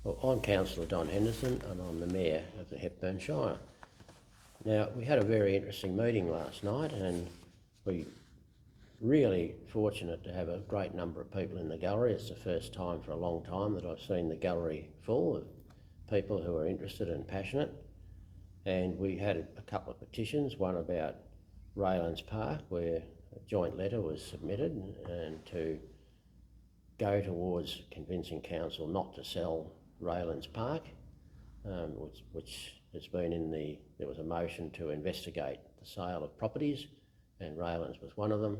Well, I'm Councillor Don Henderson and I'm the Mayor of the Hepburn Shire. Now, we had a very interesting meeting last night and we really fortunate to have a great number of people in the gallery. It's the first time for a long time that I've seen the gallery full of people who are interested and passionate. And we had a couple of petitions, one about Raylands Park, where a joint letter was submitted and to go towards convincing council not to sell Raylands Park, which has been there was a motion to investigate the sale of properties, and Raylands was one of them,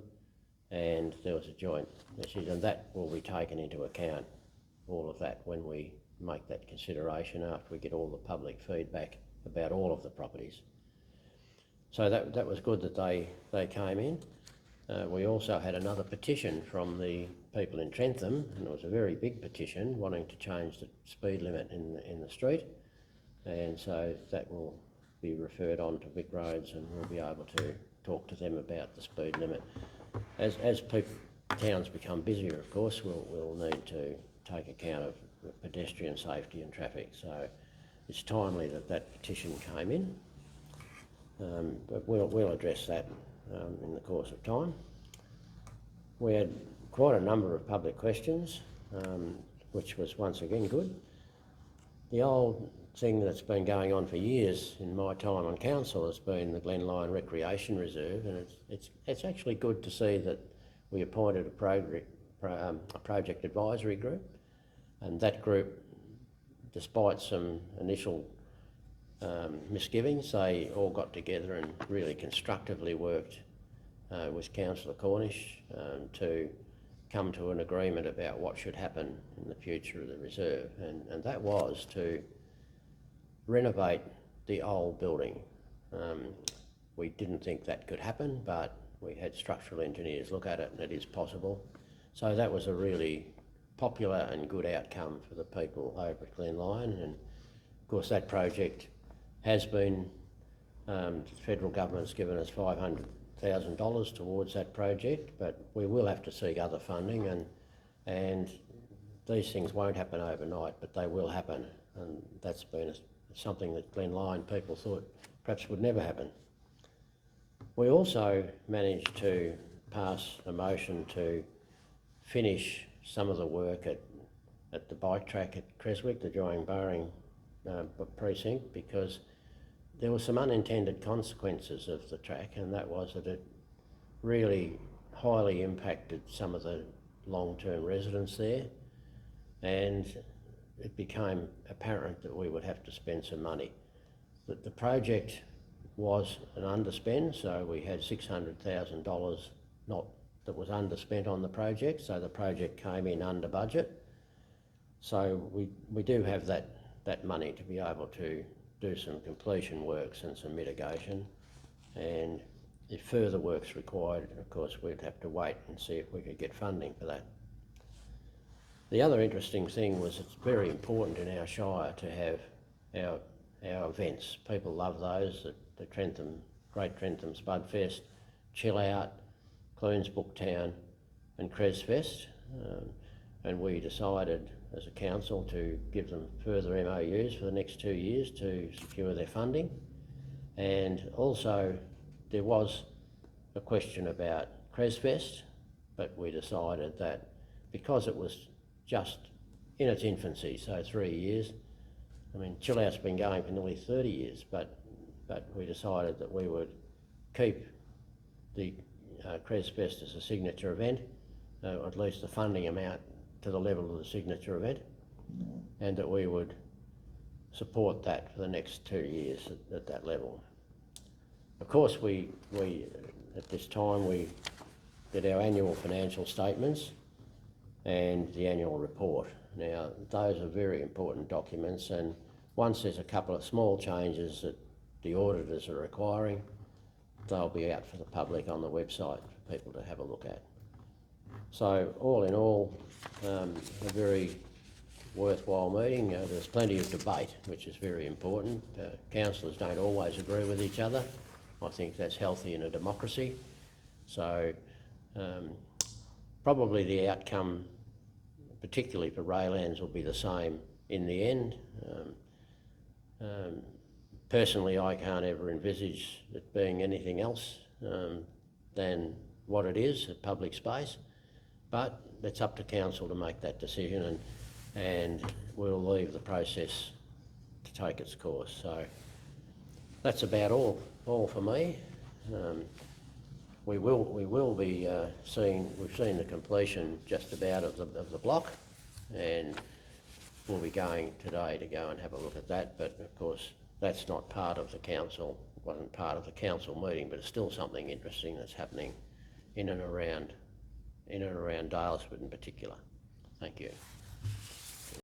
and there was a joint issue, and that will be taken into account, all of that, when we make that consideration after we get all the public feedback about all of the properties. So that was good that they came in. We also had another petition from the people in Trentham, and it was a very big petition wanting to change the speed limit in the street, and so that will be referred on to Vic Roads and we'll be able to talk to them about the speed limit. As towns become busier, of course, we'll need to take account of pedestrian safety and traffic, so it's timely that petition came in, but we'll address that in the course of time. We had quite a number of public questions, which was once again good. The old thing that's been going on for years in my time on council has been the Glen Lyon Recreation Reserve, and it's actually good to see that we appointed a project advisory group, and that group, despite some initial misgivings, they all got together and really constructively worked with Councillor Cornish to come to an agreement about what should happen in the future of the reserve, and that was to renovate the old building. We didn't think that could happen, but we had structural engineers look at it and it is possible. So that was a really popular and good outcome for the people over at Glen Lyon, and of course that project has been, the federal government's given us $500,000 towards that project, but we will have to seek other funding, and these things won't happen overnight, but they will happen, and that's been something that Glen Lyon people thought perhaps would never happen. We also managed to pass a motion to finish some of the work at the bike track at Creswick, the Joying-Burring precinct, because there were some unintended consequences of the track, and that was that it really highly impacted some of the long-term residents there, and it became apparent that we would have to spend some money. That the project was an underspend, so we had $600,000 that was underspent on the project, so the project came in under budget. So we do have that money to be able to do some completion works and some mitigation, and if further work's required, of course, we'd have to wait and see if we could get funding for that. The other interesting thing was it's very important in our shire to have our events. People love those, the Great Trentham Spudfest, Chill Out, Clunes Booktown and Cresfest, and we decided as a council to give them further MOUs for the next 2 years to secure their funding. And also there was a question about Cresfest, but we decided that because it was just in its infancy, so 3 years, I mean, Chill Out's been going for nearly 30 years, but we decided that we would keep the Cresfest as a signature event, at least the funding amount to the level of the signature event, and that we would support that for the next 2 years at that level. Of course, we at this time we did our annual financial statements and the annual report. Now, those are very important documents, and once there's a couple of small changes that the auditors are requiring, they'll be out for the public on the website for people to have a look at. So all in all, a very worthwhile meeting. There's plenty of debate, which is very important. Councillors don't always agree with each other. I think that's healthy in a democracy. So probably the outcome, particularly for Raylands, will be the same in the end. Personally, I can't ever envisage it being anything else than what it is, a public space, but it's up to council to make that decision, and we'll leave the process to take its course. So that's about all for me. We will be we've seen the completion just about of the block, and we'll be going today to go and have a look at that, but of course that's not part of the council, wasn't part of the council meeting, but it's still something interesting that's happening in and around Dalesford in particular. Thank you.